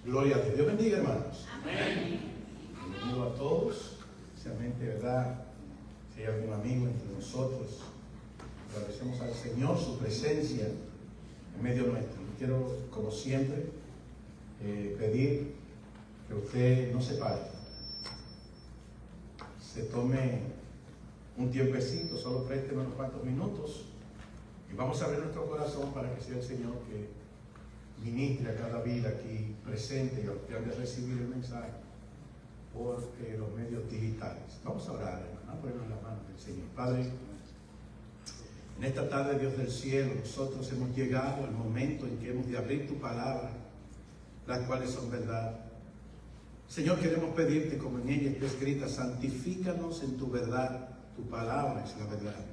Gloria a Dios. Dios bendiga, hermanos. Amén. Bienvenido a todos. Especialmente, ¿verdad? Si hay algún amigo entre nosotros, agradecemos al Señor su presencia en medio nuestro. Quiero, como siempre, pedir que usted no se pare. Se tome un tiempecito, solo preste unos cuantos minutos y vamos a abrir nuestro corazón para que sea el Señor que ministre a cada vida aquí presente y a los que han de recibir el mensaje por los medios digitales. Vamos a orar, hermano, a ponernos en las manos del Señor. Padre, en esta tarde, Dios del cielo, nosotros hemos llegado al momento en que hemos de abrir tu palabra, las cuales son verdad. Señor, queremos pedirte, como en ella está escrita, santifícanos en tu verdad, tu palabra es la verdad.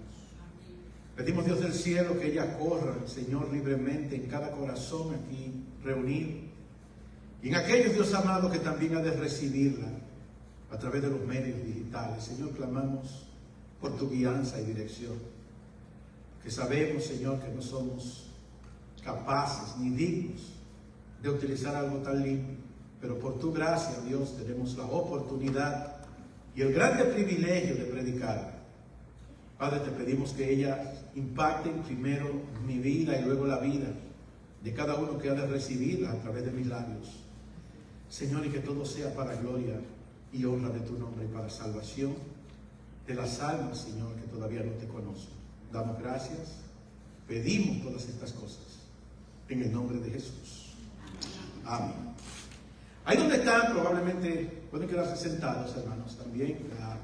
Pedimos, Dios del cielo, que ella corra, Señor, libremente en cada corazón aquí reunido. Y en aquellos, Dios amado, que también ha de recibirla a través de los medios digitales. Señor, clamamos por tu guianza y dirección. Que sabemos, Señor, que no somos capaces ni dignos de utilizar algo tan limpio. Pero por tu gracia, Dios, tenemos la oportunidad y el grande privilegio de predicar. Padre, te pedimos que ellas impacten primero mi vida y luego la vida de cada uno que ha de recibirla a través de mis labios. Señor, y que todo sea para gloria y honra de tu nombre y para salvación de las almas, Señor, que todavía no te conocen. Damos gracias, pedimos todas estas cosas en el nombre de Jesús. Amén. Ahí donde están, probablemente pueden quedarse sentados, hermanos, también. La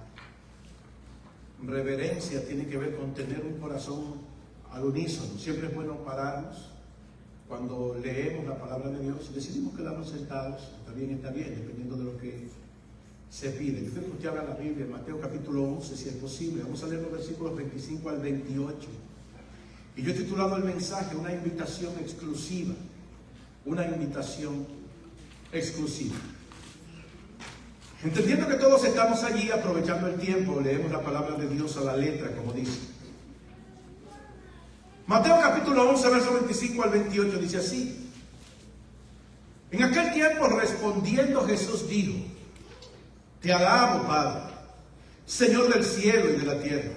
reverencia tiene que ver con tener un corazón al unísono. Siempre es bueno pararnos cuando leemos la palabra de Dios y decidimos quedarnos sentados. Está bien, dependiendo de lo que se pide. Yo quiero que usted abra la Biblia en Mateo capítulo 11, si es posible. Vamos a leer los versículos 25 al 28. Y yo he titulado el mensaje una invitación exclusiva. Una invitación exclusiva. Entendiendo que todos estamos allí, aprovechando el tiempo, leemos la palabra de Dios a la letra, como dice. Mateo capítulo 11, verso 25 al 28, dice así. En aquel tiempo, respondiendo Jesús dijo: Te alabo, Padre, Señor del cielo y de la tierra,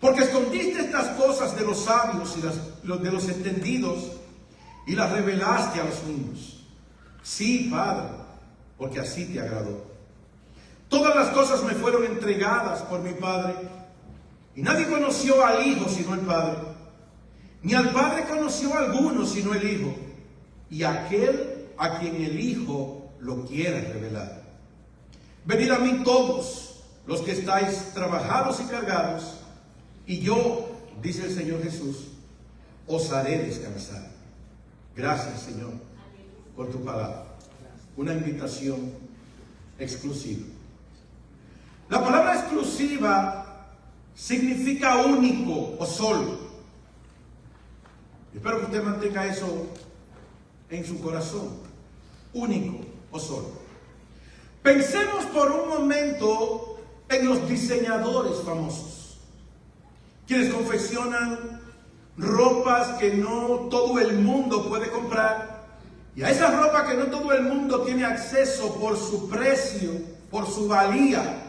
porque escondiste estas cosas de los sabios y de los entendidos y las revelaste a los niños. Sí, Padre, porque así te agradó. Todas las cosas me fueron entregadas por mi Padre, y nadie conoció al Hijo sino el Padre, ni al Padre conoció a alguno sino el Hijo, y aquel a quien el Hijo lo quiera revelar. Venid a mí todos los que estáis trabajados y cargados, y yo, dice el Señor Jesús, os haré descansar. Gracias, Señor, por tu palabra. Una invitación exclusiva. La palabra exclusiva significa único o solo. Espero que usted mantenga eso en su corazón. Único o solo. Pensemos por un momento en los diseñadores famosos, quienes confeccionan ropas que no todo el mundo puede comprar. Y a esa ropa que no todo el mundo tiene acceso por su precio, por su valía,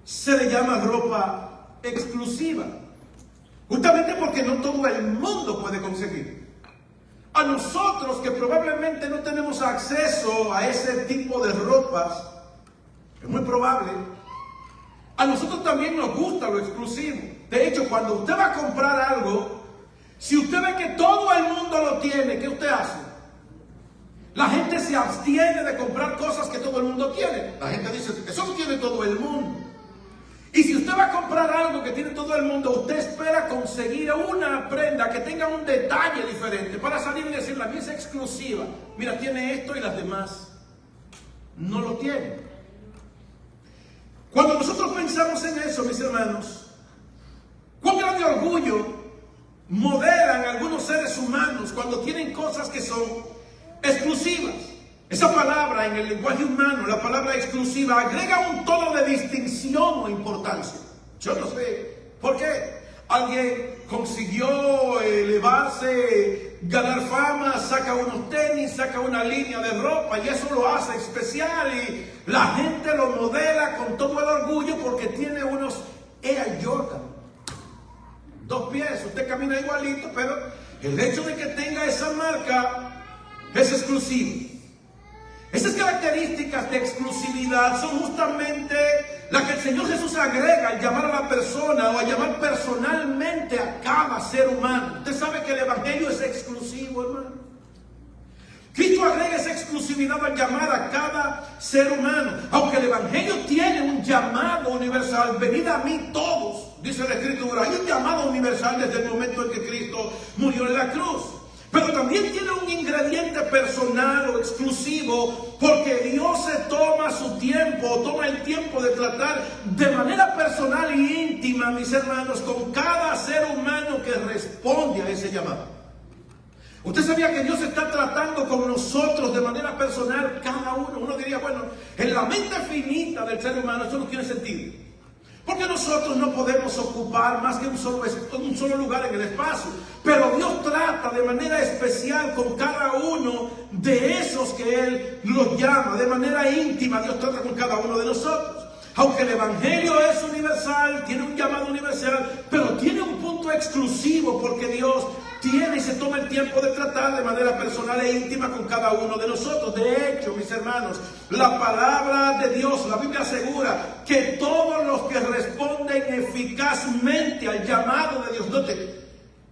se le llama ropa exclusiva. Justamente porque no todo el mundo puede conseguir. A nosotros que probablemente no tenemos acceso a ese tipo de ropas, es muy probable, a nosotros también nos gusta lo exclusivo. De hecho, cuando usted va a comprar algo, si usted ve que todo el mundo lo tiene, ¿qué usted hace? La gente se abstiene de comprar cosas que todo el mundo tiene. La gente dice, eso lo tiene todo el mundo. Y si usted va a comprar algo que tiene todo el mundo, usted espera conseguir una prenda que tenga un detalle diferente para salir y decir, la mía es exclusiva. Mira, tiene esto y las demás no lo tienen. Cuando nosotros pensamos en eso, mis hermanos, cuán grande orgullo moderan algunos seres humanos cuando tienen cosas que son exclusivas. Esa palabra en el lenguaje humano, la palabra exclusiva, agrega un tono de distinción o importancia. Yo no sé por qué. Alguien consiguió elevarse ganar fama, saca unos tenis, saca una línea de ropa y eso lo hace especial y la gente lo modela con todo el orgullo porque tiene unos Air Jordan. 2 pies, usted camina igualito, pero el hecho de que tenga esa marca es exclusivo. Esas características de exclusividad son justamente las que el Señor Jesús agrega al llamar a la persona o a llamar personalmente a cada ser humano. Usted sabe que el Evangelio es exclusivo, hermano. Cristo agrega esa exclusividad al llamar a cada ser humano. Aunque el Evangelio tiene un llamado universal, venid a mí todos, dice la Escritura. Hay un llamado universal desde el momento en que Cristo murió en la cruz. Pero también tiene un ingrediente personal o exclusivo, porque Dios se toma su tiempo, toma el tiempo de tratar de manera personal e íntima, mis hermanos, con cada ser humano que responde a ese llamado. Usted sabía que Dios está tratando con nosotros de manera personal, cada uno. Uno diría, bueno, en la mente finita del ser humano eso no tiene sentido. Porque nosotros no podemos ocupar más que un solo lugar en el espacio. Pero Dios trata de manera especial con cada uno de esos que Él los llama. De manera íntima Dios trata con cada uno de nosotros. Aunque el Evangelio es universal, tiene un llamado universal, pero tiene un punto exclusivo porque Dios tiene y se toma el tiempo de tratar de manera personal e íntima con cada uno de nosotros. De hecho, mis hermanos, la palabra de Dios, la Biblia asegura que todos los que responden eficazmente al llamado de Dios, note,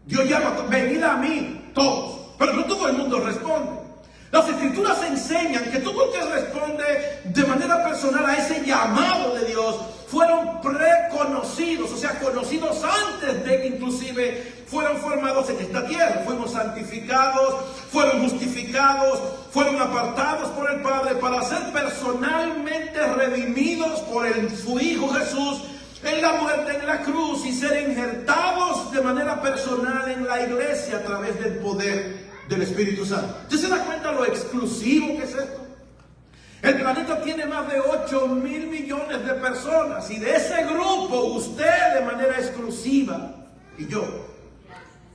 Dios llama, venid a mí, todos, pero no todo el mundo responde. Las Escrituras enseñan que todo el que responde de manera personal a ese llamado de Dios fueron preconocidos, o sea, conocidos antes de que inclusive fueron formados en esta tierra. Fuimos santificados, fueron justificados, fueron apartados por el Padre para ser personalmente redimidos por su Hijo Jesús en la muerte en la cruz y ser injertados de manera personal en la iglesia a través del poder del Espíritu Santo. ¿Usted se da cuenta lo exclusivo que es esto? El planeta tiene más de 8.000 millones de personas y de ese grupo usted de manera exclusiva y yo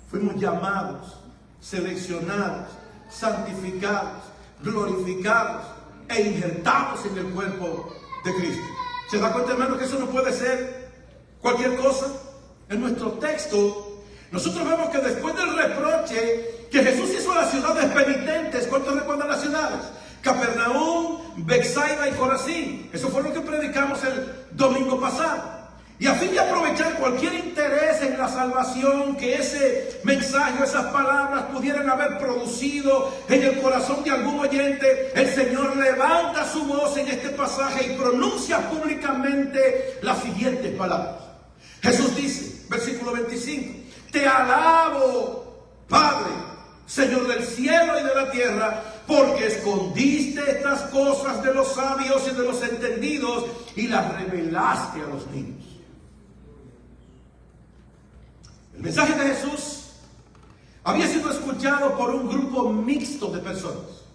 fuimos llamados, seleccionados, santificados, glorificados e injertados en el cuerpo de Cristo. ¿Se da cuenta, hermano, que eso no puede ser cualquier cosa? En nuestro texto nosotros vemos que después del reproche que Jesús hizo a las ciudades penitentes, ¿cuántos recuerdan las ciudades? Capernaum, Betsaida y Corazín. Eso fue lo que predicamos el domingo pasado. Y a fin de aprovechar cualquier interés en la salvación que ese mensaje, esas palabras pudieran haber producido en el corazón de algún oyente, el Señor levanta su voz en este pasaje y pronuncia públicamente las siguientes palabras. Jesús dice, versículo 25, te alabo, Padre, Señor del cielo y de la tierra, porque escondiste estas cosas de los sabios y de los entendidos y las revelaste a los niños. El mensaje de Jesús había sido escuchado por un grupo mixto de personas.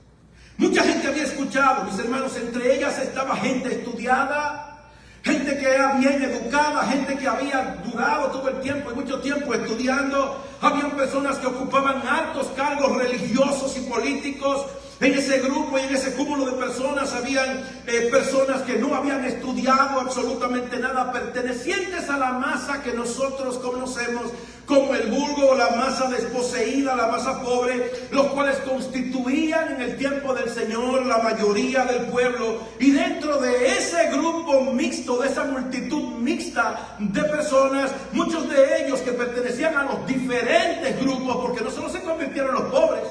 Mucha gente había escuchado, mis hermanos, entre ellas estaba gente estudiada, gente que era bien educada, gente que había durado todo el tiempo y mucho tiempo estudiando. Habían personas que ocupaban altos cargos religiosos y políticos. En ese grupo y en ese cúmulo de personas habían personas que no habían estudiado absolutamente nada, pertenecientes a la masa que nosotros conocemos como el vulgo, la masa desposeída, la masa pobre, los cuales constituían en el tiempo del Señor la mayoría del pueblo. Y dentro de ese grupo mixto, de esa multitud mixta de personas, muchos de ellos que pertenecían a los diferentes grupos, porque no solo se convirtieron los pobres,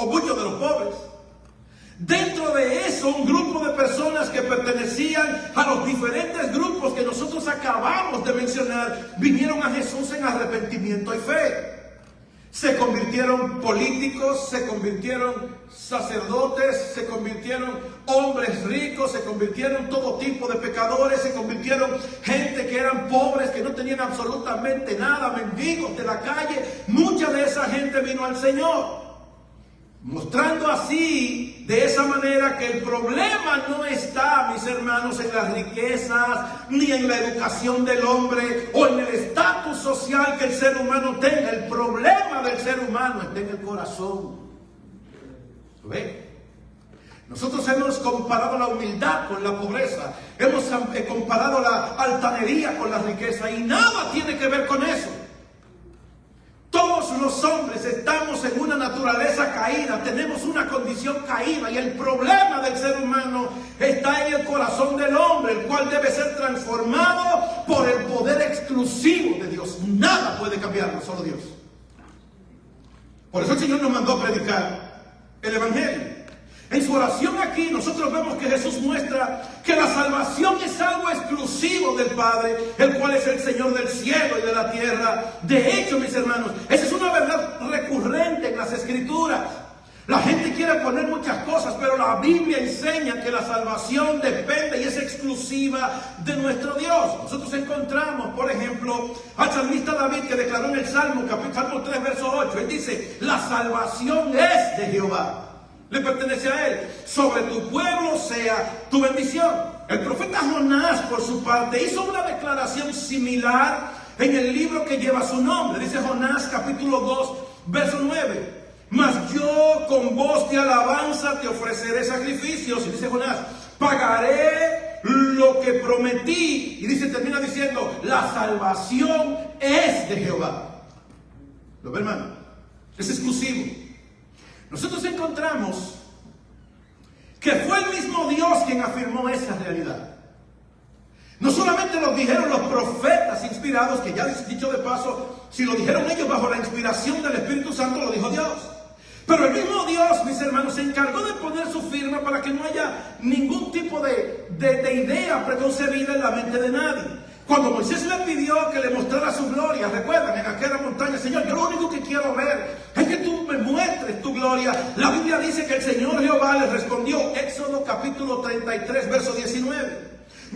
o muchos de los pobres. Dentro de eso, un grupo de personas que pertenecían a los diferentes grupos que nosotros acabamos de mencionar, vinieron a Jesús en arrepentimiento y fe. Se convirtieron políticos, se convirtieron sacerdotes, se convirtieron hombres ricos, se convirtieron todo tipo de pecadores, se convirtieron gente que eran pobres, que no tenían absolutamente nada, mendigos de la calle. Mucha de esa gente vino al Señor, mostrando así, de esa manera, que el problema no está, mis hermanos, en las riquezas, ni en la educación del hombre, o en el estatus social que el ser humano tenga. El problema del ser humano está en el corazón. ¿Lo ven? Nosotros hemos comparado la humildad con la pobreza, hemos comparado la altanería con la riqueza, y nada tiene que ver con eso. Todos los hombres estamos en una naturaleza caída, tenemos una condición caída, y el problema del ser humano está en el corazón del hombre, el cual debe ser transformado por el poder exclusivo de Dios. Nada puede cambiarlo, solo Dios. Por eso el Señor nos mandó a predicar el Evangelio. En su oración aquí nosotros vemos que Jesús muestra que la salvación es algo exclusivo del Padre, el cual es el Señor del cielo y de la tierra. De hecho, mis hermanos, esa es una verdad recurrente en las Escrituras. La gente quiere poner muchas cosas, pero la Biblia enseña que la salvación depende y es exclusiva de nuestro Dios. Nosotros encontramos, por ejemplo, al salmista David, que declaró en el Salmo 3, verso 8. Él dice: la salvación es de Jehová, le pertenece a Él. Sobre tu pueblo sea tu bendición. El profeta Jonás, por su parte, hizo una declaración similar en el libro que lleva su nombre. Dice Jonás capítulo 2, verso 9: mas yo con voz de alabanza te ofreceré sacrificios. Y dice Jonás: pagaré lo que prometí. Y dice, termina diciendo: la salvación es de Jehová. ¿Lo ve, hermano? Es exclusivo. Nosotros encontramos que fue el mismo Dios quien afirmó esa realidad. No solamente lo dijeron los profetas inspirados, que ya dicho de paso, si lo dijeron ellos bajo la inspiración del Espíritu Santo, lo dijo Dios. Pero el mismo Dios, mis hermanos, se encargó de poner su firma para que no haya ningún tipo de idea preconcebida en la mente de nadie. Cuando Moisés le pidió que le mostrara su gloria, recuerdan, en aquella montaña: Señor, yo lo único que quiero ver es que tú me muestres tu gloria. La Biblia dice que el Señor Jehová le respondió, Éxodo capítulo 33, verso 19: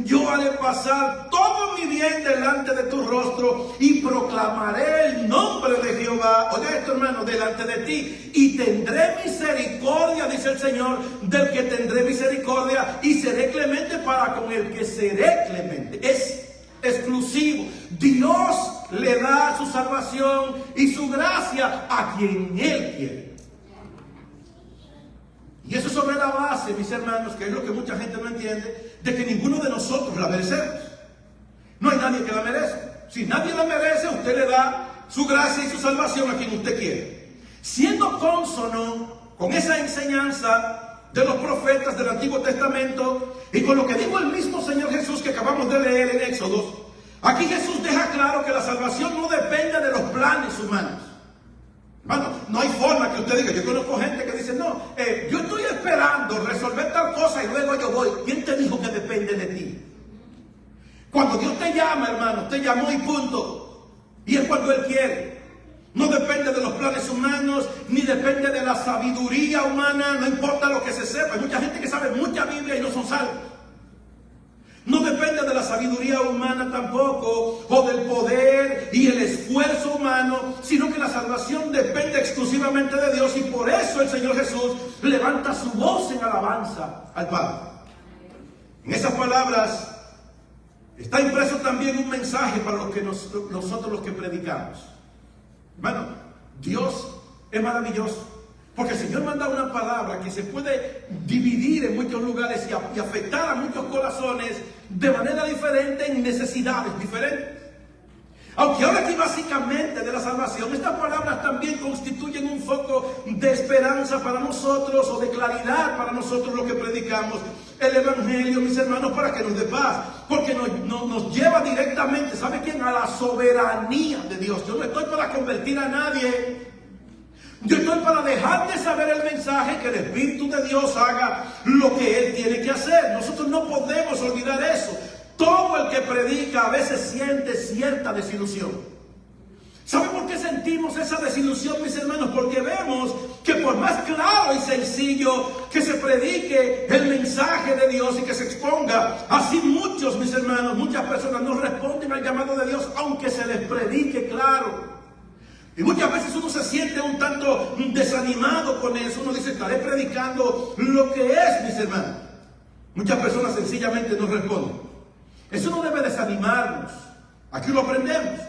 yo haré pasar todo mi bien delante de tu rostro y proclamaré el nombre de Jehová. Oiga esto, hermano, delante de ti, y tendré misericordia, dice el Señor, del que tendré misericordia, y seré clemente para con el que seré clemente. Es exclusivo. Dios le da su salvación y su gracia a quien Él quiere. Y eso sobre la base, mis hermanos, que es lo que mucha gente no entiende, de que ninguno de nosotros la merecemos. No hay nadie que la merezca. Si nadie la merece, usted le da su gracia y su salvación a quien usted quiere. Siendo cónsono con esa enseñanza de los profetas del Antiguo Testamento y con lo que dijo el mismo Señor Jesús que acabamos de leer en Éxodo, aquí Jesús deja claro que la salvación no depende de los planes humanos. Hermano, no hay forma que usted diga. Yo conozco gente que dice: no, yo estoy esperando resolver tal cosa y luego yo voy. ¿Quién te dijo que depende de ti? Cuando Dios te llama, hermano, te llamó y punto. Y es cuando Él quiere. No depende de los planes humanos, ni depende de la sabiduría humana, no importa lo que se sepa. Hay mucha gente que sabe mucha Biblia y no son salvos. No depende de la sabiduría humana tampoco, o del poder y el esfuerzo humano, sino que la salvación depende exclusivamente de Dios. Y por eso el Señor Jesús levanta su voz en alabanza al Padre. En esas palabras está impreso también un mensaje para los que nosotros los que predicamos. Hermano, Dios es maravilloso, porque el Señor manda una palabra que se puede dividir en muchos lugares y afectar a muchos corazones de manera diferente, en necesidades diferentes. Aunque ahora aquí básicamente de la salvación, estas palabras también constituyen un foco de esperanza para nosotros, o de claridad para nosotros los que predicamos el Evangelio, mis hermanos, para que nos dé paz. Porque nos lleva directamente, ¿sabe quién? A la soberanía de Dios. Yo no estoy para convertir a nadie. Yo estoy para dejarte saber el mensaje, que el Espíritu de Dios haga lo que Él tiene que hacer. Nosotros no podemos olvidar eso. Todo el que predica a veces siente cierta desilusión. ¿Saben por qué sentimos esa desilusión, mis hermanos? Porque vemos que por más claro y sencillo que se predique el mensaje de Dios y que se exponga, así muchos, mis hermanos, muchas personas no responden al llamado de Dios, aunque se les predique claro. Y muchas veces uno se siente un tanto desanimado con eso. Uno dice, estaré predicando lo que es, mis hermanos. Muchas personas sencillamente no responden. Eso no debe desanimarnos. Aquí lo aprendemos.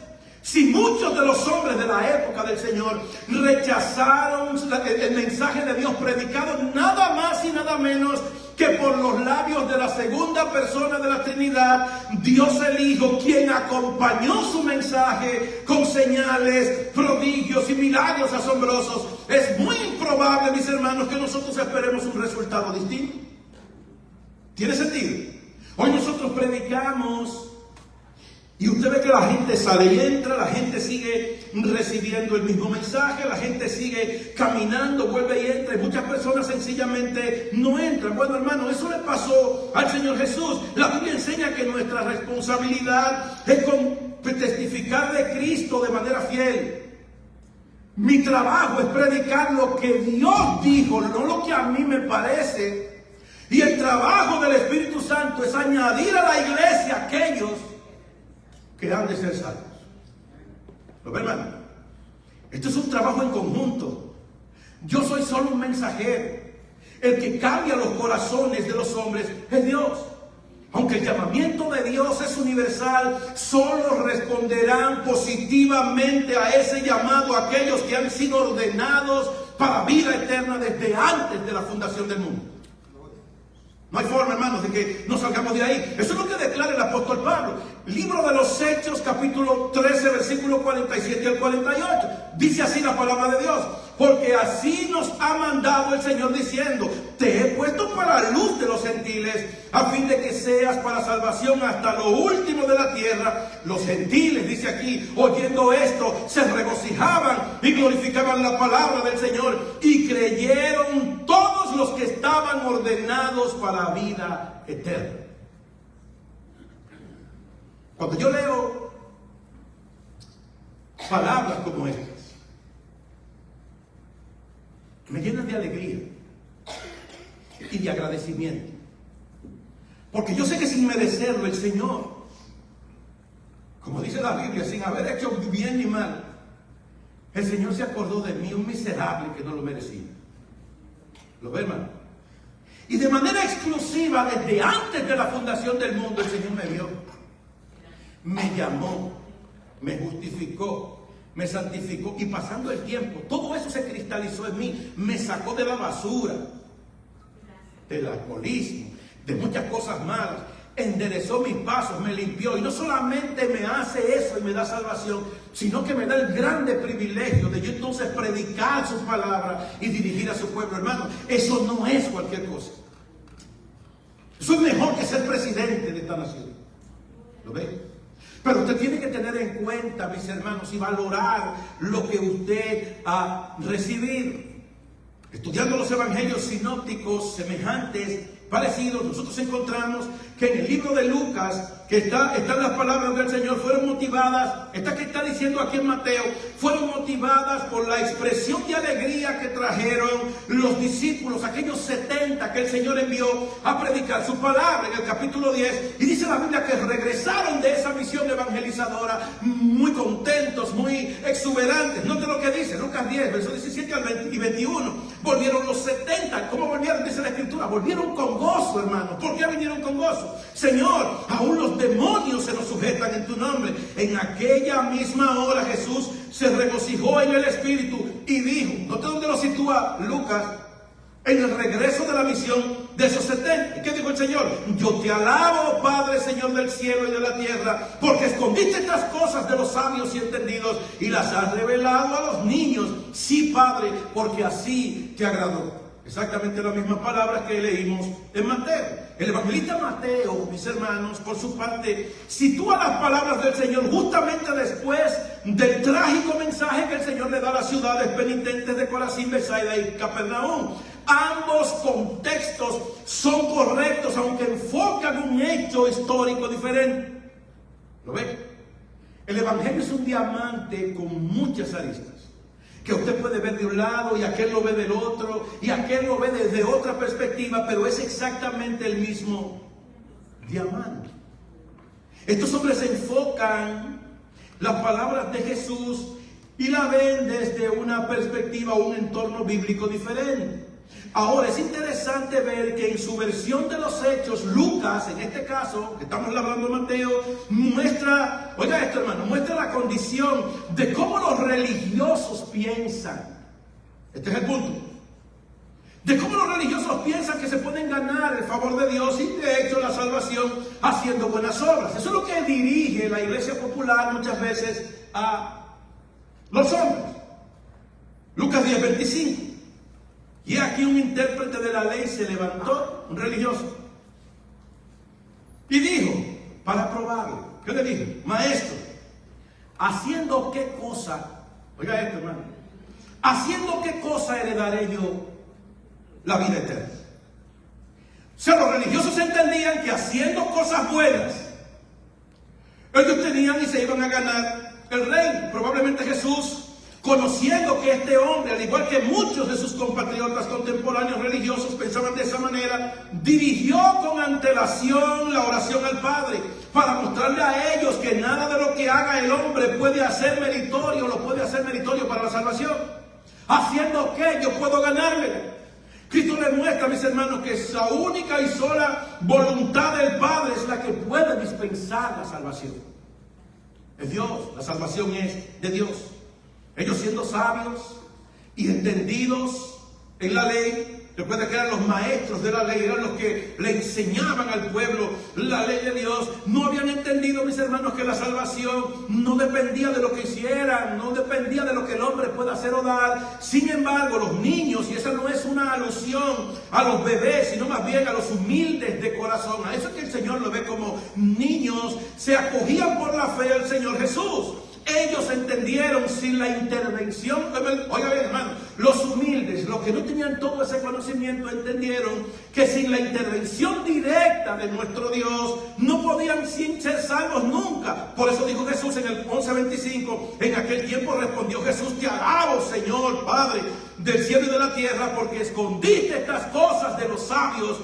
Si muchos de los hombres de la época del Señor rechazaron el mensaje de Dios predicado nada más y nada menos que por los labios de la segunda persona de la Trinidad, Dios el Hijo, quien acompañó su mensaje con señales, prodigios y milagros asombrosos, es muy improbable, mis hermanos, que nosotros esperemos un resultado distinto. ¿Tiene sentido? Hoy nosotros predicamos y usted ve que la gente sale y entra, la gente sigue recibiendo el mismo mensaje, la gente sigue caminando, vuelve y entra, y muchas personas sencillamente no entran. Bueno, hermano, eso le pasó al Señor Jesús. La Biblia enseña que nuestra responsabilidad es testificar de Cristo de manera fiel. Mi trabajo es predicar lo que Dios dijo, no lo que a mí me parece. Y el trabajo del Espíritu Santo es añadir a la iglesia aquellos que han de ser salvos. ¿Lo ven, hermano? Esto es un trabajo en conjunto. Yo soy solo un mensajero. El que cambia los corazones de los hombres es Dios. Aunque el llamamiento de Dios es universal, solo responderán positivamente a ese llamado aquellos que han sido ordenados para vida eterna desde antes de la fundación del mundo. No hay forma, hermanos, de que no salgamos de ahí. Eso es lo que declara el apóstol Pablo. Libro de los Hechos, capítulo 13, versículo 47 al 48. Dice así la palabra de Dios. Porque así nos ha mandado el Señor diciendo, te he puesto para la luz de los gentiles, a fin de que seas para salvación hasta lo último de la tierra. Los gentiles, dice aquí, oyendo esto, se regocijaban y glorificaban la palabra del Señor. Y creyeron todos los que estaban ordenados para vida eterna. Cuando yo leo palabras como estas, me llenan de alegría y de agradecimiento. Porque yo sé que sin merecerlo el Señor, como dice la Biblia, sin haber hecho bien ni mal, el Señor se acordó de mí, un miserable que no lo merecía. ¿Lo ven, hermano? Y de manera exclusiva, desde antes de la fundación del mundo, el Señor me vio, me llamó, me justificó, me santificó, y pasando el tiempo, todo eso se cristalizó en mí, me sacó de la basura, del alcoholismo, de muchas cosas malas, enderezó mis pasos, me limpió, y no solamente me hace eso y me da salvación, sino que me da el grande privilegio de yo entonces predicar su palabra y dirigir a su pueblo. Hermano, eso no es cualquier cosa. Eso es mejor que ser presidente de esta nación. ¿Lo ven? Pero usted tiene que tener en cuenta, mis hermanos, y valorar lo que usted ha recibido. Estudiando los evangelios sinópticos semejantes, parecidos, nosotros encontramos que en el libro de Lucas, que están las palabras del Señor, fueron motivadas, esta que está diciendo aquí en Mateo, fueron motivadas por la expresión de alegría que trajeron los discípulos, aquellos 70 que el Señor envió a predicar su palabra en el capítulo 10, y dice la Biblia que regresaron de esa misión evangelizadora muy contentos, muy exuberantes. Note lo que dice Lucas 10, versos 17 y 21. Volvieron los 70. ¿Cómo volvieron? Dice la Escritura, volvieron con gozo, hermanos. ¿Por qué vinieron con gozo? Señor, aún los demonios se nos sujetan en tu nombre. En aquella misma hora Jesús se regocijó en el Espíritu y dijo, ¿note dónde lo sitúa Lucas? En el regreso de la misión de esos 70. ¿Y qué dijo el Señor? Yo te alabo, Padre, Señor del cielo y de la tierra, porque escondiste estas cosas de los sabios y entendidos y las has revelado a los niños. Sí, Padre, porque así te agradó. Exactamente la misma palabra que leímos en Mateo. El evangelista Mateo, mis hermanos, por su parte, sitúa las palabras del Señor justamente después del trágico mensaje que el Señor le da a las ciudades penitentes de Corazín, Betsaida y Capernaum. Ambos contextos son correctos, aunque enfocan un hecho histórico diferente. ¿Lo ven? El evangelio es un diamante con muchas aristas, que usted puede ver de un lado y aquel lo ve del otro y aquel lo ve desde otra perspectiva, pero es exactamente el mismo diamante. Estos hombres enfocan las palabras de Jesús y la ven desde una perspectiva o un entorno bíblico diferente. Ahora es interesante ver que en su versión de los hechos, Lucas, en este caso, que estamos hablando de Mateo, muestra, oiga esto hermano, muestra la condición de cómo los religiosos piensan. Este es el punto. De cómo los religiosos piensan que se pueden ganar el favor de Dios y de hecho la salvación haciendo buenas obras. Eso es lo que dirige la iglesia popular muchas veces a los hombres. Lucas 10:25. Y aquí un intérprete de la ley se levantó, un religioso, y dijo, para probarlo, ¿qué le dijo? Maestro, ¿haciendo qué cosa? Oiga esto, hermano. ¿Haciendo qué cosa heredaré yo la vida eterna? O sea, los religiosos entendían que haciendo cosas buenas, ellos tenían y se iban a ganar el reino. Probablemente Jesús, conociendo que este hombre, al igual que muchos de sus compatriotas contemporáneos religiosos pensaban de esa manera, dirigió con antelación la oración al Padre para mostrarle a ellos que nada de lo que haga el hombre puede hacer meritorio, lo puede hacer meritorio para la salvación. ¿Haciendo qué? Yo puedo ganarle. Cristo le muestra, mis hermanos, que la única y sola voluntad del Padre es la que puede dispensar la salvación. Es Dios, la salvación es de Dios. Ellos siendo sabios y entendidos en la ley, recuerda que eran los maestros de la ley, eran los que le enseñaban al pueblo la ley de Dios. No habían entendido, mis hermanos, que la salvación no dependía de lo que hicieran, no dependía de lo que el hombre pueda hacer o dar. Sin embargo, los niños, y esa no es una alusión a los bebés, sino más bien a los humildes de corazón, a eso que el Señor lo ve como niños, se acogían por la fe al Señor Jesús. Ellos entendieron sin la intervención, oiga bien hermano, los humildes, los que no tenían todo ese conocimiento, entendieron que sin la intervención directa de nuestro Dios, no podían ser salvos nunca. Por eso dijo Jesús en el 11:25, en aquel tiempo respondió Jesús, te alabo Señor, Padre del cielo y de la tierra, porque escondiste estas cosas de los sabios,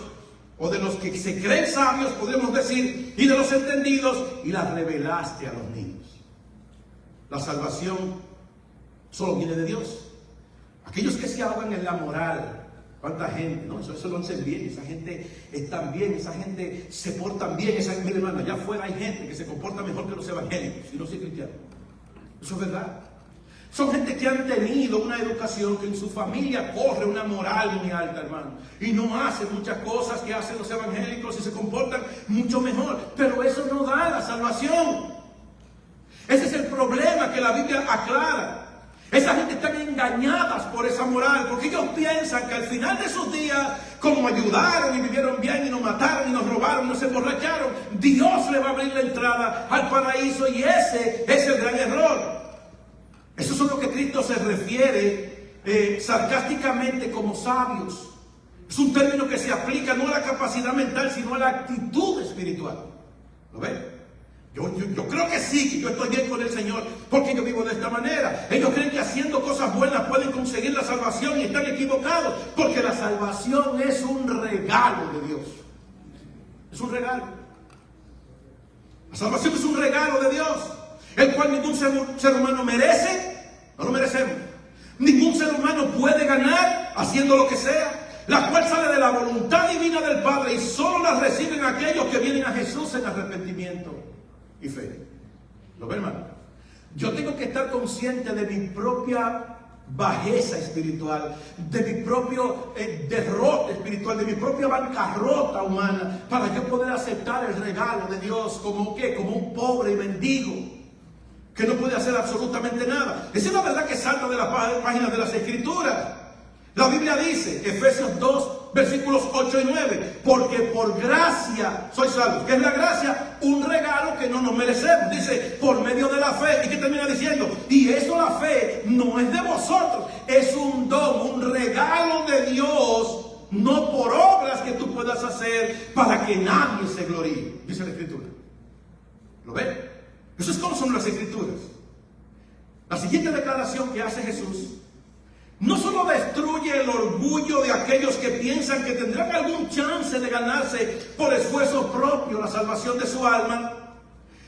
o de los que se creen sabios, podemos decir, y de los entendidos, y las revelaste a los niños. La salvación solo viene de Dios. Aquellos que se ahogan en la moral, cuánta gente, ¿no? Eso lo hacen bien, esa gente está bien, esa gente se porta bien. Mire hermano, allá afuera hay gente que se comporta mejor que los evangélicos y no soy cristiano. Eso es verdad. Son gente que han tenido una educación, que en su familia corre una moral muy alta, hermano, y no hacen muchas cosas que hacen los evangélicos y se comportan mucho mejor. Pero eso no da la salvación. Ese es el problema que la Biblia aclara. Esa gente está engañada por esa moral, porque ellos piensan que al final de sus días, como ayudaron y vivieron bien y nos mataron y nos robaron y nos emborracharon, Dios le va a abrir la entrada al paraíso, y ese es el gran error. Eso es a lo que Cristo se refiere sarcásticamente como sabios. Es un término que se aplica no a la capacidad mental, sino a la actitud espiritual. ¿Lo ven? Yo creo que sí, que yo estoy bien con el Señor, porque yo vivo de esta manera. Ellos creen que haciendo cosas buenas pueden conseguir la salvación, y están equivocados, porque la salvación es un regalo de Dios. Es un regalo. La salvación es un regalo de Dios, el cual ningún ser humano merece. No lo merecemos. Ningún ser humano puede ganar haciendo lo que sea, la cual sale de la voluntad divina del Padre, y solo la reciben aquellos que vienen a Jesús en arrepentimiento y fe. ¿Lo ven, hermano? Yo tengo que estar consciente de mi propia bajeza espiritual, de mi propio derrota espiritual, de mi propia bancarrota humana, para yo poder aceptar el regalo de Dios como ¿qué? Como un pobre y mendigo que no puede hacer absolutamente nada. Esa es la verdad que salta de las páginas de las Escrituras. La Biblia dice, Efesios 2, versículos 8 y 9, porque por gracia sois salvos. ¿Qué es la gracia? Un regalo que no nos merecemos. Dice, por medio de la fe. ¿Y qué termina diciendo? Y eso, la fe, no es de vosotros, es un don, un regalo de Dios, no por obras que tú puedas hacer para que nadie se gloríe, dice la Escritura. ¿Lo ven? Eso es como son las Escrituras. La siguiente declaración que hace Jesús no solo destruye el orgullo de aquellos que piensan que tendrán algún chance de ganarse por esfuerzo propio la salvación de su alma,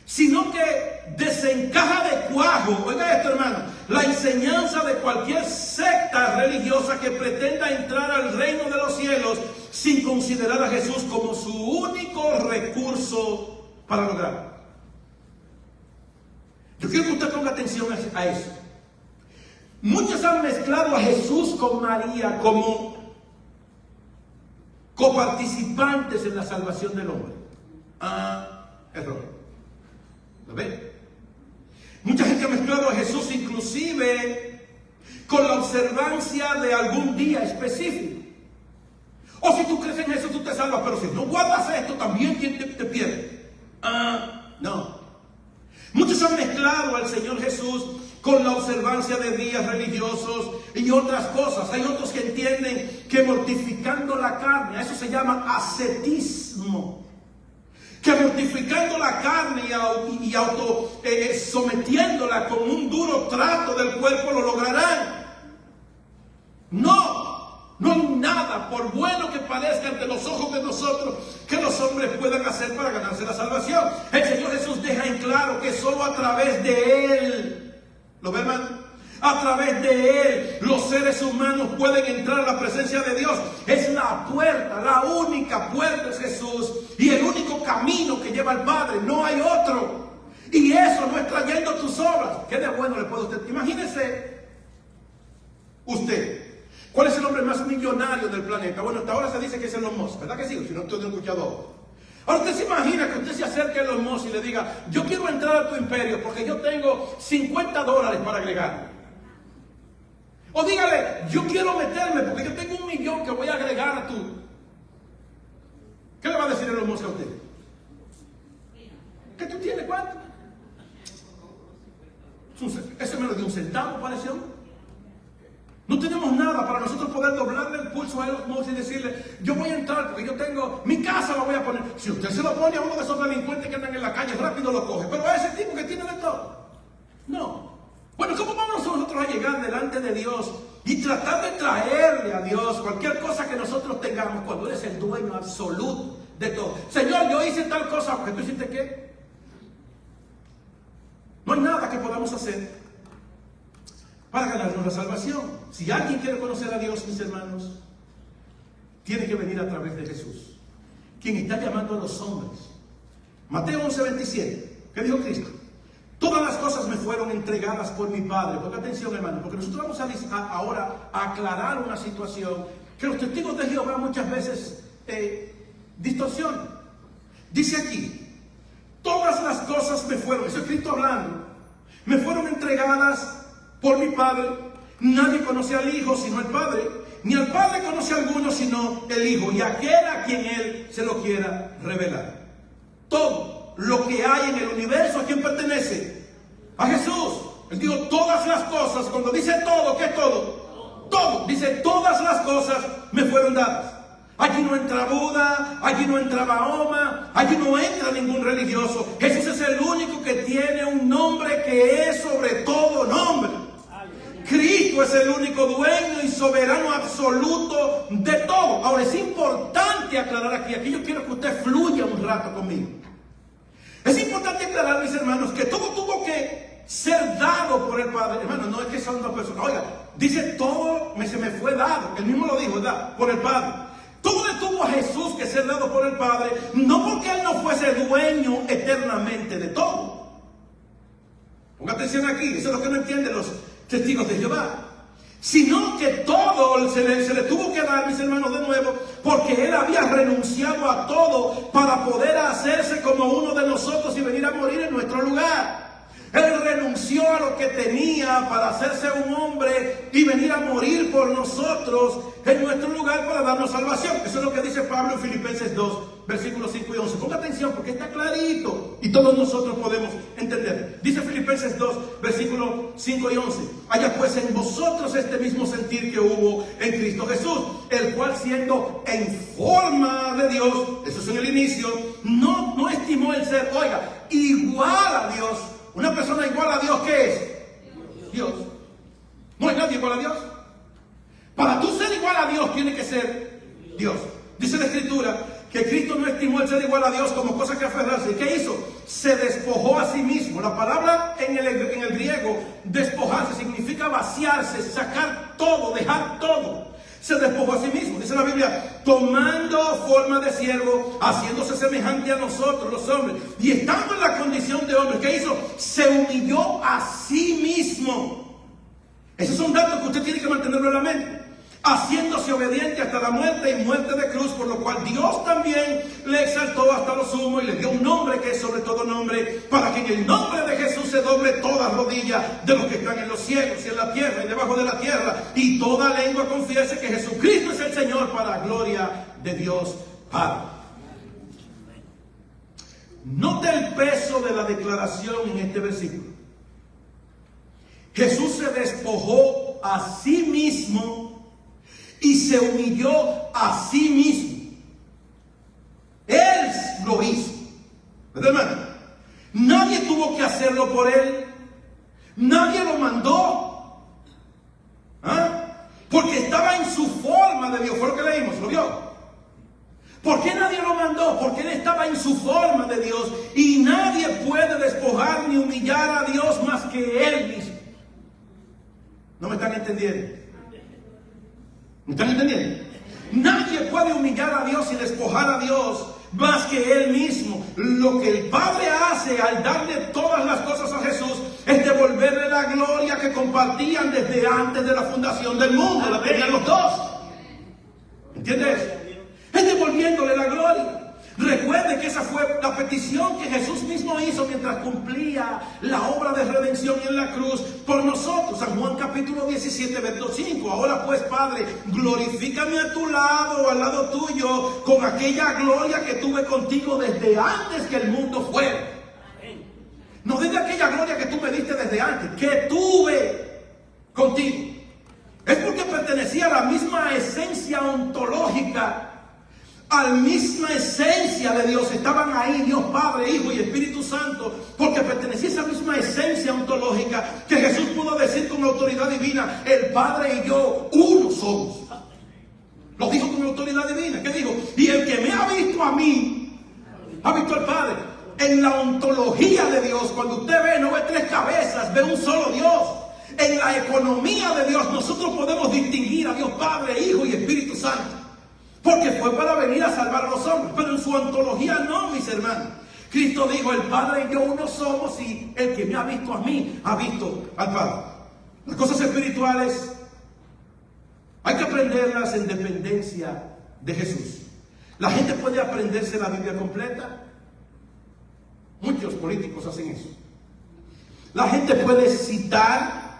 sino que desencaja de cuajo, oiga esto hermano, la enseñanza de cualquier secta religiosa que pretenda entrar al reino de los cielos sin considerar a Jesús como su único recurso para lograrlo. Yo quiero que usted ponga atención a eso. Muchos han mezclado a Jesús con María como coparticipantes en la salvación del hombre. Error. ¿Lo ven? Mucha gente ha mezclado a Jesús inclusive con la observancia de algún día específico. O si tú crees en Jesús, tú te salvas, pero si no guardas esto, también te pierde. No. Muchos han mezclado al Señor Jesús con la observancia de días religiosos y otras cosas. Hay otros que entienden que mortificando la carne, a eso se llama ascetismo, que mortificando la carne y sometiéndola con un duro trato del cuerpo lo lograrán. No hay nada, por bueno que parezca ante los ojos de nosotros, que los hombres puedan hacer para ganarse la salvación. El Señor Jesús deja en claro que solo a través de Él, ¿lo ven, hermano? A través de Él los seres humanos pueden entrar a la presencia de Dios. Es la puerta, la única puerta es Jesús y el único camino que lleva al Padre, no hay otro. Y eso no es trayendo tus obras. ¿Qué de bueno le puede usted? Imagínese usted, ¿cuál es el hombre más millonario del planeta? Bueno, hasta ahora se dice que es Elon Musk, ¿verdad que sí? Si no, usted no ha escuchado. Ahora usted se imagina que usted se acerque a Elon Musk y le diga: yo quiero entrar a tu imperio porque yo tengo $50 para agregar. O dígale: yo quiero meterme porque yo tengo $1 millón que voy a agregar a tu. ¿Qué le va a decir Elon Musk a usted? ¿Qué tú tienes? ¿Cuánto? Ese menos de $1 pareció. No tenemos nada para nosotros poder doblarle el pulso a Elon Musk y decirle: yo voy a entrar porque yo tengo mi casa, la voy a poner. Si usted se lo pone a uno de esos delincuentes que andan en la calle, rápido lo coge. Pero a ese tipo que tiene de todo, no. Bueno, ¿cómo vamos nosotros a llegar delante de Dios y tratar de traerle a Dios cualquier cosa que nosotros tengamos cuando Él es el dueño absoluto de todo? Señor, yo hice tal cosa, ¿porque tú hiciste qué? No hay nada que podamos hacer para ganarnos la salvación. Si alguien quiere conocer a Dios, mis hermanos, tiene que venir a través de Jesús, quien está llamando a los hombres. Mateo 11:27, ¿qué dijo Cristo? Todas las cosas me fueron entregadas por mi Padre. Ponga atención, hermano, porque nosotros vamos ahora a aclarar una situación que los testigos de Jehová muchas veces distorsionan. Dice aquí: todas las cosas me fueron, eso es Cristo hablando, me fueron entregadas por mi Padre. Nadie conoce al Hijo sino el Padre, ni al Padre conoce a alguno sino el Hijo, y aquel a quien Él se lo quiera revelar. Todo lo que hay en el universo, ¿a quién pertenece? A Jesús. Él dijo todas las cosas. Cuando dice todo, ¿qué es todo? Todo. Dice todas las cosas me fueron dadas. Allí no entra Buda, allí no entra Mahoma, allí no entra ningún religioso. Jesús es el único que tiene un nombre que es sobre todo nombre. Cristo es el único dueño y soberano absoluto de todo. Ahora es importante aclarar aquí yo quiero que usted fluya un rato conmigo. Es importante aclarar, mis hermanos, que todo tuvo que ser dado por el Padre. Hermano, no es que son dos personas. Oiga, dice todo se me fue dado. Él mismo lo dijo, ¿verdad? Por el Padre. Todo le tuvo a Jesús que ser dado por el Padre, no porque Él no fuese dueño eternamente de todo. Ponga atención aquí, eso es lo que no entienden los testigos de Jehová. Sino que todo se le tuvo que dar, mis hermanos, de nuevo, porque Él había renunciado a todo para poder hacerse como uno de nosotros y venir a morir en nuestro lugar. Él renunció a lo que tenía para hacerse un hombre y venir a morir por nosotros en nuestro lugar para darnos salvación. Eso es lo que dice Pablo en Filipenses 2, versículos 5 y 11. Ponga atención porque está clarito y todos nosotros podemos entender. Dice Filipenses 2, versículos 5 y 11. Haya pues en vosotros este mismo sentir que hubo en Cristo Jesús, el cual siendo en forma de Dios, eso es en el inicio, no estimó el ser, oiga, igual a Dios. Una persona igual a Dios, ¿qué es? Dios. No hay nadie igual a Dios. Para tú ser igual a Dios, tiene que ser Dios. Dice la Escritura que Cristo no estimó el ser igual a Dios como cosa que aferrarse. ¿Qué hizo? Se despojó a sí mismo. La palabra en el griego, despojarse, significa vaciarse, sacar todo, dejar todo. Se despojó a sí mismo, dice la Biblia, tomando forma de siervo, haciéndose semejante a nosotros, los hombres. Y estando en la condición de hombre, ¿qué hizo? Se humilló a sí mismo. Esos son datos que usted tiene que mantenerlo en la mente. Haciéndose obediente hasta la muerte y muerte de cruz, por lo cual Dios también le exaltó hasta lo sumo y le dio un nombre que es sobre todo nombre, para que en el nombre de Jesús se doble toda rodilla de los que están en los cielos y en la tierra y debajo de la tierra, y toda lengua confiese que Jesucristo es el Señor, para la gloria de Dios Padre. Note el peso de la declaración en este versículo. Jesús se despojó a sí mismo y se humilló a sí mismo. Él lo hizo. ¿Verdad, hermano? Nadie tuvo que hacerlo por él. Nadie lo mandó. Porque estaba en su forma de Dios. Fue lo que leímos, ¿lo vio? ¿Por qué nadie lo mandó? Porque él estaba en su forma de Dios. Y nadie puede despojar ni humillar a Dios más que él mismo. ¿No me están entendiendo? ¿Me están entendiendo? Nadie puede humillar a Dios y despojar a Dios más que Él mismo. Lo que el Padre hace al darle todas las cosas a Jesús es devolverle la gloria que compartían desde antes de la fundación del mundo. La tenían los dos. ¿Entiendes? Es devolviéndole la gloria. Recuerde que esa fue la petición que Jesús mismo hizo mientras cumplía la obra de redención en la cruz por nosotros. San Juan capítulo 17, verso 5. Ahora pues, Padre, glorifícame a tu lado, al lado tuyo, con aquella gloria que tuve contigo desde antes que el mundo fuera. No desde aquella gloria que tú me diste desde antes, que tuve contigo. Es porque pertenecía a la misma esencia ontológica, a la misma esencia de Dios. Estaban ahí Dios Padre, Hijo y Espíritu Santo, porque pertenecía a esa misma esencia ontológica que Jesús pudo decir con autoridad divina: el Padre y yo uno somos. Lo dijo con autoridad divina. ¿Qué dijo? Y el que me ha visto a mí ha visto al Padre. En la ontología de Dios, cuando usted ve, no ve tres cabezas, ve un solo Dios. En la economía de Dios nosotros podemos distinguir a Dios Padre, Hijo y Espíritu Santo, porque fue para venir a salvar a los hombres. Pero en su ontología no, mis hermanos. Cristo dijo: el Padre y yo uno somos, y el que me ha visto a mí ha visto al Padre. Las cosas espirituales hay que aprenderlas en dependencia de Jesús. La gente puede aprenderse la Biblia completa. Muchos políticos hacen eso. La gente puede citar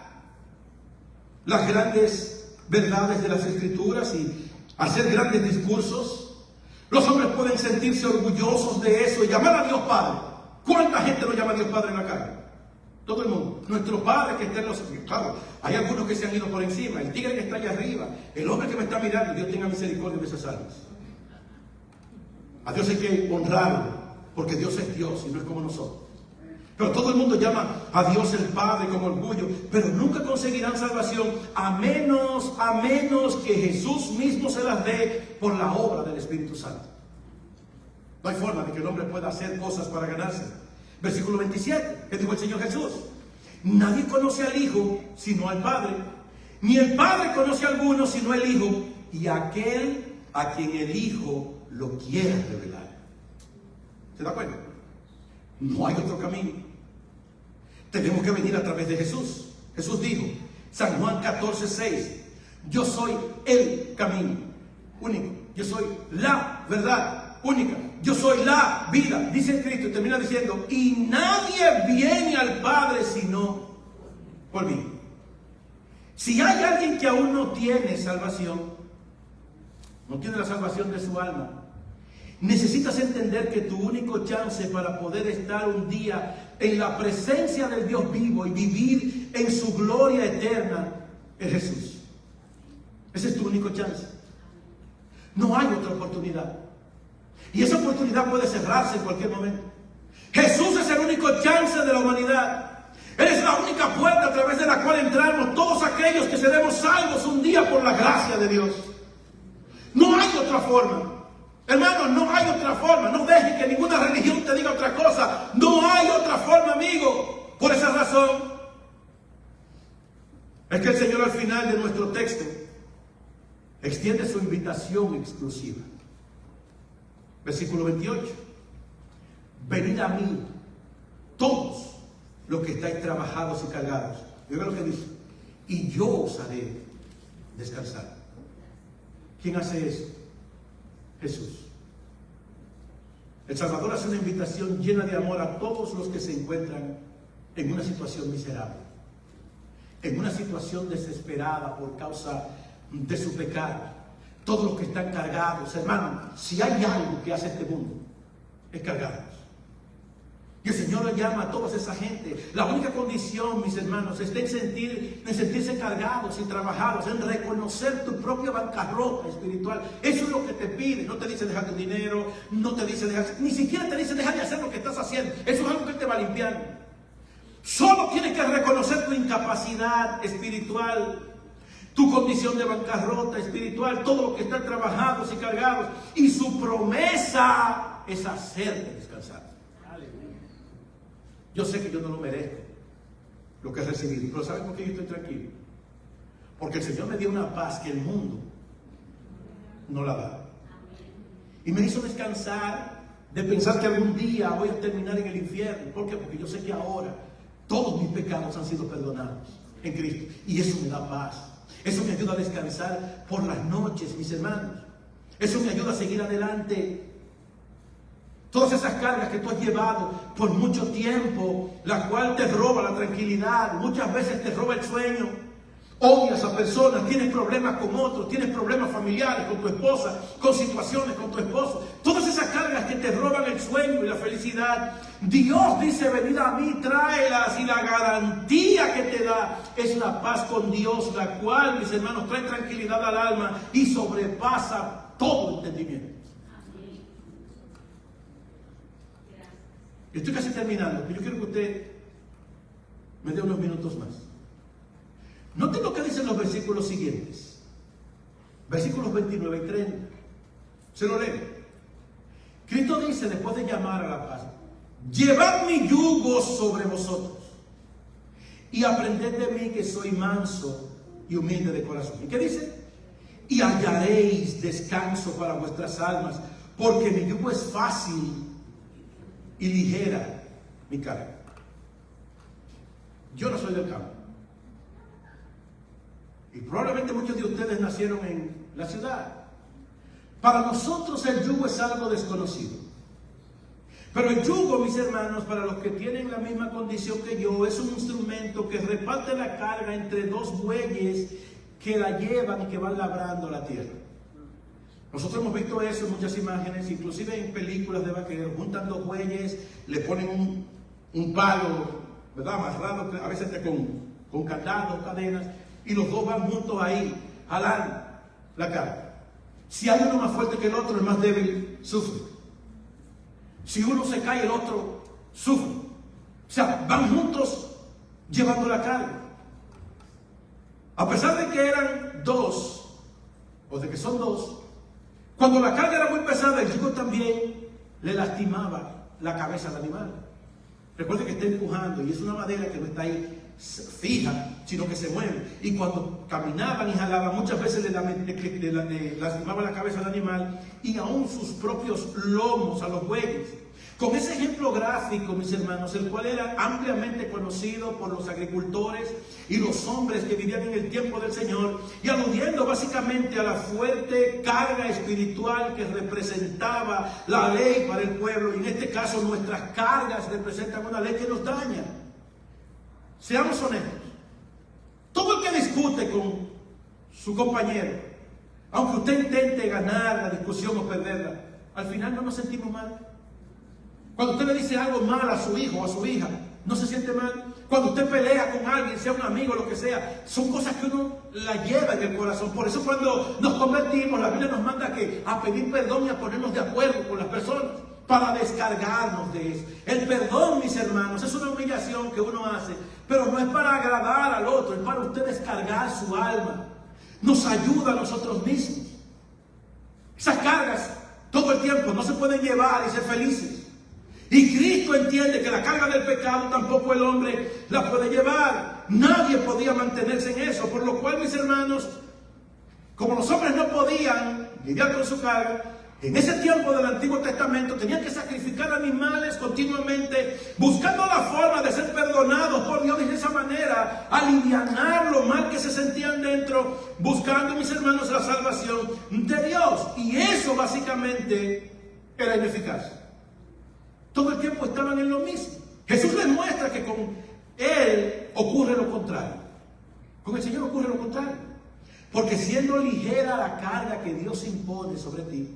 las grandes verdades de las Escrituras y hacer grandes discursos. Los hombres pueden sentirse orgullosos de eso y llamar a Dios Padre. ¿Cuánta gente lo llama a Dios Padre en la calle? Todo el mundo. Nuestro Padre que está en los cielos. Claro, hay algunos que se han ido por encima. El tigre que está allá arriba, el hombre que me está mirando. Dios tenga misericordia de esas almas. A Dios hay que honrarlo, porque Dios es Dios y no es como nosotros. Pero todo el mundo llama a Dios el Padre con orgullo, pero nunca conseguirán salvación a menos que Jesús mismo se las dé por la obra del Espíritu Santo. No hay forma de que el hombre pueda hacer cosas para ganarse. Versículo 27, que dijo el Señor Jesús: nadie conoce al Hijo sino al Padre, ni el Padre conoce a alguno sino el Hijo, y aquel a quien el Hijo lo quiera revelar. ¿Se da cuenta? No hay otro camino. Tenemos que venir a través de Jesús. Jesús dijo, San Juan 14:6, yo soy el camino único. Yo soy la verdad única. Yo soy la vida, dice Cristo, y termina diciendo: y nadie viene al Padre sino por mí. Si hay alguien que aún no tiene salvación, no tiene la salvación de su alma, necesitas entender que tu único chance para poder estar un día en la presencia del Dios vivo y vivir en su gloria eterna es Jesús. Ese es tu único chance. No hay otra oportunidad. Y esa oportunidad puede cerrarse en cualquier momento. Jesús es el único chance de la humanidad. Él es la única puerta a través de la cual entramos todos aquellos que seremos salvos un día por la gracia de Dios. No hay otra forma. Hermano, no hay otra forma. No dejes que ninguna religión te diga otra cosa. No hay otra forma, amigo. Por esa razón es que el Señor al final de nuestro texto extiende su invitación exclusiva. Versículo 28. Venid a mí, todos los que estáis trabajados y cargados. Y oiga lo que dice. Y yo os haré descansar. ¿Quién hace eso? Jesús. El Salvador hace una invitación llena de amor a todos los que se encuentran en una situación miserable, en una situación desesperada por causa de su pecado. Todos los que están cargados, hermano, si hay algo que hace este mundo, es cargarnos. Y el Señor le llama a toda esa gente. La única condición, mis hermanos, está en sentirse cargados y trabajados, en reconocer tu propia bancarrota espiritual. Eso es lo que te pide. No te dice dejar tu dinero, no te dice dejar, ni siquiera te dice dejar de hacer lo que estás haciendo. Eso es algo que Él te va limpiando. Solo tienes que reconocer tu incapacidad espiritual, tu condición de bancarrota espiritual, todo lo que están trabajados y cargados. Y su promesa es hacerte descansar. Yo sé que yo no lo merezco, lo que he recibido, pero ¿saben por qué yo estoy tranquilo? Porque el Señor me dio una paz que el mundo no la da. Y me hizo descansar de pensar que algún día voy a terminar en el infierno. ¿Por qué? Porque yo sé que ahora todos mis pecados han sido perdonados en Cristo. Y eso me da paz. Eso me ayuda a descansar por las noches, mis hermanos. Eso me ayuda a seguir adelante. Todas esas cargas que tú has llevado por mucho tiempo, la cual te roba la tranquilidad, muchas veces te roba el sueño. Odias a personas, tienes problemas con otros, tienes problemas familiares con tu esposa, con situaciones con tu esposo. Todas esas cargas que te roban el sueño y la felicidad, Dios dice, venid a mí, tráelas, y la garantía que te da es la paz con Dios, la cual, mis hermanos, trae tranquilidad al alma y sobrepasa todo entendimiento. Estoy casi terminando, pero yo quiero que usted me dé unos minutos más. Noten lo que dicen los versículos siguientes. Versículos 29 y 30. Se lo leo. Cristo dice, después de llamar a la paz, llevad mi yugo sobre vosotros y aprended de mí, que soy manso y humilde de corazón. ¿Y qué dice? Y hallaréis descanso para vuestras almas, porque mi yugo es fácil y ligera mi carga. Yo no soy del campo. Y probablemente muchos de ustedes nacieron en la ciudad. Para nosotros el yugo es algo desconocido. Pero el yugo, mis hermanos, para los que tienen la misma condición que yo, es un instrumento que reparte la carga entre dos bueyes que la llevan y que van labrando la tierra. Nosotros hemos visto eso en muchas imágenes, inclusive en películas de vaqueros. Juntan dos bueyes, le ponen un palo, ¿verdad?, amarrado a veces con candados, cadenas, y los dos van juntos ahí, jalando la carga. Si hay uno más fuerte que el otro, el más débil sufre. Si uno se cae, el otro sufre. O sea, van juntos llevando la carga. A pesar de que eran dos, o de que son dos, cuando la carga era muy pesada, el yugo también le lastimaba la cabeza al animal. Recuerde que está empujando y es una madera que no está ahí fija, sino que se mueve. Y cuando caminaban y jalaban, muchas veces le lastimaba la cabeza al animal y aún sus propios lomos a los bueyes. Con ese ejemplo gráfico, mis hermanos, el cual era ampliamente conocido por los agricultores y los hombres que vivían en el tiempo del Señor, y aludiendo básicamente a la fuerte carga espiritual que representaba la ley para el pueblo, y en este caso nuestras cargas representan una ley que nos daña. Seamos honestos. Todo el que discute con su compañero, aunque usted intente ganar la discusión o perderla, al final no nos sentimos mal. Cuando usted le dice algo mal a su hijo o a su hija, ¿no se siente mal? Cuando usted pelea con alguien, sea un amigo o lo que sea, son cosas que uno la lleva en el corazón. Por eso cuando nos convertimos, la Biblia nos manda a pedir perdón y a ponernos de acuerdo con las personas para descargarnos de eso. El perdón, mis hermanos, es una humillación que uno hace, pero no es para agradar al otro, es para usted descargar su alma. Nos ayuda a nosotros mismos. Esas cargas todo el tiempo, no se pueden llevar y ser felices. Y Cristo entiende que la carga del pecado tampoco el hombre la puede llevar. Nadie podía mantenerse en eso, por lo cual, mis hermanos, como los hombres no podían lidiar con su carga, en ese tiempo del Antiguo Testamento tenían que sacrificar animales continuamente, buscando la forma de ser perdonados por Dios y de esa manera alivianar lo mal que se sentían dentro, buscando, mis hermanos, la salvación de Dios. Y eso básicamente era ineficaz. Todo el tiempo estaban en lo mismo. Jesús les muestra que con Él ocurre lo contrario. Con el Señor ocurre lo contrario. Porque siendo ligera la carga que Dios impone sobre ti,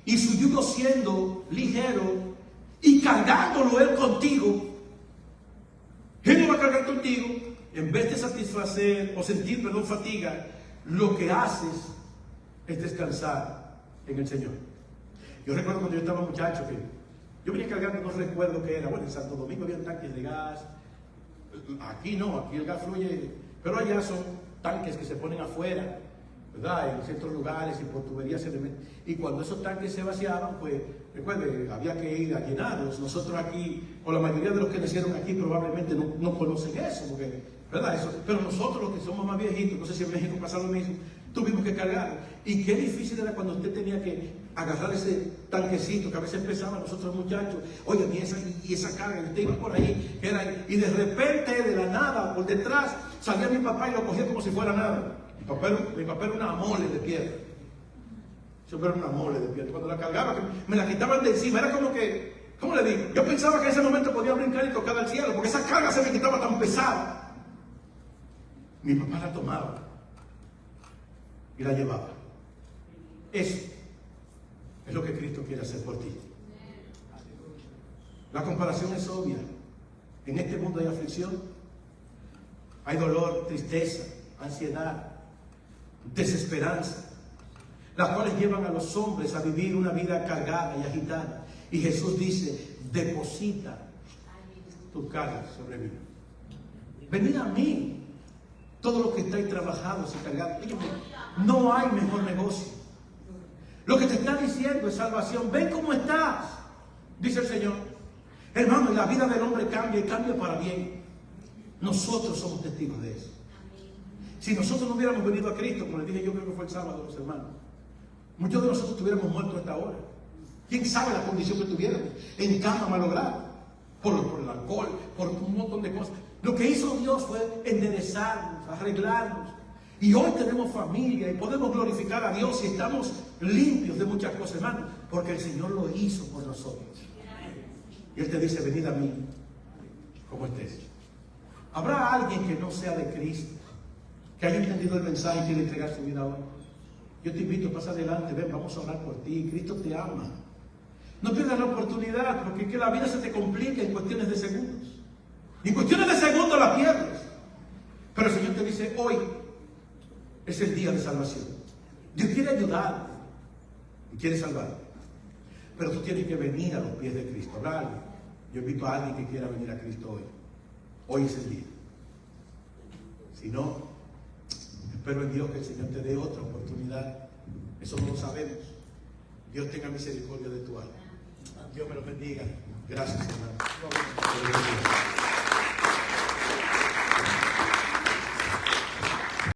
y su yugo siendo ligero, y cargándolo Él contigo, Él no va a cargar contigo. En vez de satisfacer o sentir, fatiga, lo que haces es descansar en el Señor. Yo recuerdo cuando yo estaba muchacho que yo venía cargando, no recuerdo qué era. Bueno, en Santo Domingo había tanques de gas. Aquí no, aquí el gas fluye, pero allá son tanques que se ponen afuera, ¿verdad? En ciertos lugares y por tuberías se le meten. Y cuando esos tanques se vaciaban, pues, recuerde, había que ir a llenarlos. Nosotros aquí, o la mayoría de los que nacieron aquí probablemente no conocen eso, porque, ¿verdad? Eso, pero nosotros los que somos más viejitos, no sé si en México pasa lo mismo, tuvimos que cargar. Y qué difícil era cuando usted tenía que agarrar ese tanquecito que a veces pesaba, nosotros muchachos, oye, y esa carga, y usted iba por ahí, y de repente, de la nada, por detrás, salía mi papá y lo cogía como si fuera nada. Mi papá era una mole de piedra. Siempre era una mole de piedra. Cuando la cargaba, me la quitaban de encima. Era como que, ¿cómo le digo? Yo pensaba que en ese momento podía brincar y tocar al cielo, porque esa carga se me quitaba tan pesada. Mi papá la tomaba y la llevaba. Eso es lo que Cristo quiere hacer por ti. La comparación es obvia. En este mundo hay aflicción, hay dolor, tristeza, ansiedad, desesperanza, las cuales llevan a los hombres a vivir una vida cargada y agitada. Y Jesús dice: deposita tus cargas sobre mí. Venid a mí, todos los que estáis trabajados y cargados. No hay mejor negocio. Lo que te está diciendo es salvación. Ven cómo estás, dice el Señor. Hermano, la vida del hombre cambia y cambia para bien. Nosotros somos testigos de eso. Si nosotros no hubiéramos venido a Cristo, como les dije, yo creo que fue el sábado, los hermanos, muchos de nosotros estuviéramos muertos a esta hora. ¿Quién sabe la condición que tuviéramos? En cama malograda, por el alcohol, por un montón de cosas. Lo que hizo Dios fue enderezarnos, arreglarnos. Y hoy tenemos familia y podemos glorificar a Dios y estamos limpios de muchas cosas, hermano, porque el Señor lo hizo por nosotros. Y Él te dice: venid a mí, como estés. ¿Habrá alguien que no sea de Cristo, que haya entendido el mensaje y quiere entregar su vida hoy? Yo te invito, pasa adelante, ven, vamos a orar por ti. Cristo te ama. No pierdas la oportunidad, porque es que la vida se te complica en cuestiones de segundos. En cuestiones de segundos la pierdes. Pero el Señor te dice: hoy es el día de salvación. Dios quiere ayudarte y quiere salvarte. Pero tú tienes que venir a los pies de Cristo. ¿Habrá alguien? Yo invito a alguien que quiera venir a Cristo hoy. Hoy es el día. Si no, espero en Dios que el Señor te dé otra oportunidad. Eso no lo sabemos. Dios tenga misericordia de tu alma. Dios me lo bendiga. Gracias, hermano.